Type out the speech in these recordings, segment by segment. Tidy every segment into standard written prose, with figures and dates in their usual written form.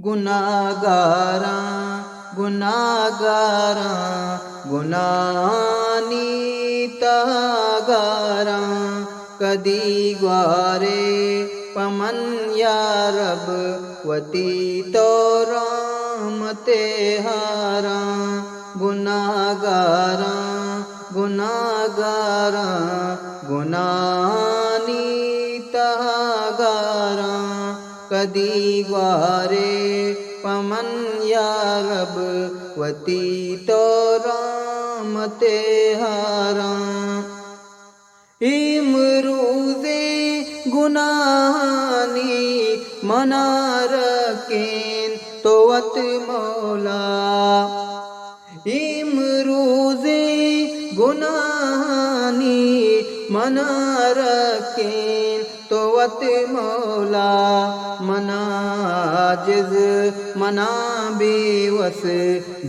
गुनागारा गुनागारा गुनानीतागारा कदी ग्वारे पमन या रब वती तो रामते हारा गुनागारा गुनागारा गुनानीतागारा कदी ग्वारे पमन या रब वती तो रामते हारा इमरूज़े गुनाहानी मना रखें तो वत मौला इमरूज़े गुनाहानी मना रखें तो वत मौला मना जिज़ मना बेवस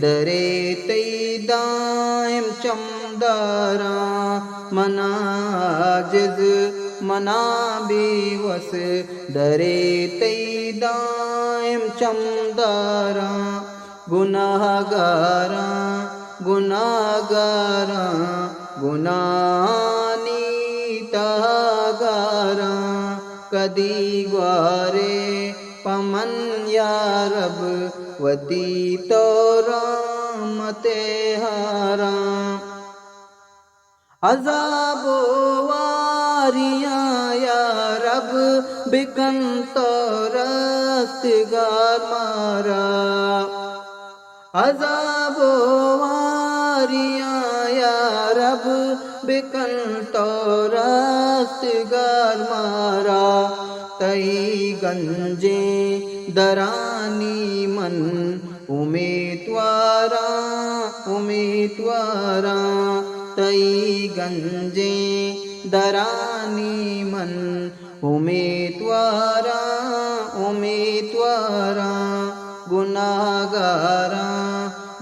डरे तई दायम चमदारा मना जिज़ मना बेवस डरे तई दायम चमदारा गुनाहगारा गुनाहगारा गुनानीतागारा कदी ग्वारे पमन या रब वती तो रामते हारा अज़ाबो वारियां या रब बिकन तो रस्तगार मारा अज़ाबो वारियां या रब बिकन तो रस्तगार मारा तई गंजे दरानी मन उमेदवारा उमेदवारा तई गंजे दरानी मन उमेदवारा उमेदवारा गुनागारा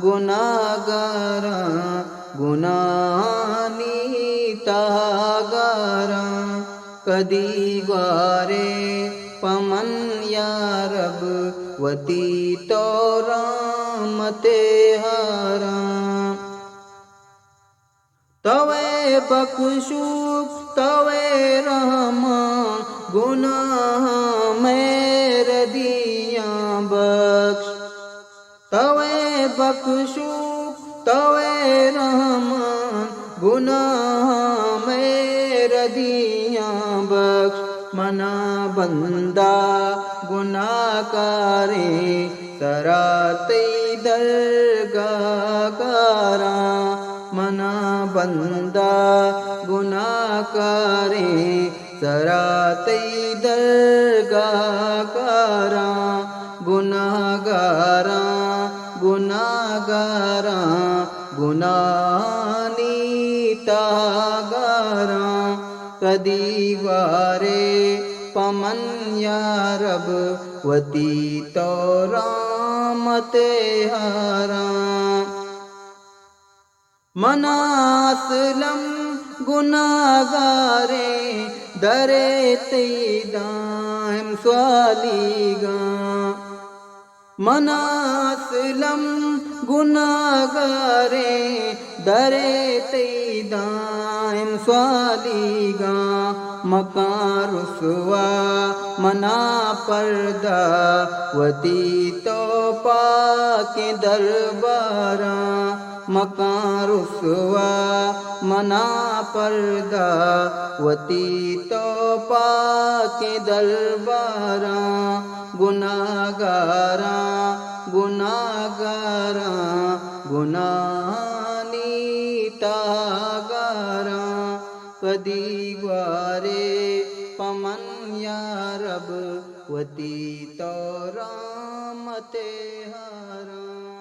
गुनागारा गुनानीतागारा कदी ग्वारे पमन या रब वती तो रामते हारा तवे बख्शू तवे रहमा गुनाह मेरे दिया बख्श तवे बख्शू तवे रहमा गुनाह मेरे दिया बख्श मना बंदा गुनाहगारे सराते दरगाहगारा मना बंदा गुनाहगारे सराते दरगाहगारा गुनाहगारा गुनाहगारा गुनानीतागारा कदी ग्वारे पमन या रब वती तो रामते हारा मनासलम गुनाहगारे दरे तई दायम स्वालीगा मनासलम गुनाहगारे दरे तई दायम स्वालीगा मकान रुसवा मना पर्दा वती तो पाके दरबारा मकान रुसवा मना पर्दा वती तो पाके दरबारा गुनाहगारा गुनाहगारा गुनानीतागारा कदी ग्वारे पमन या रब वती तो रामते हारा।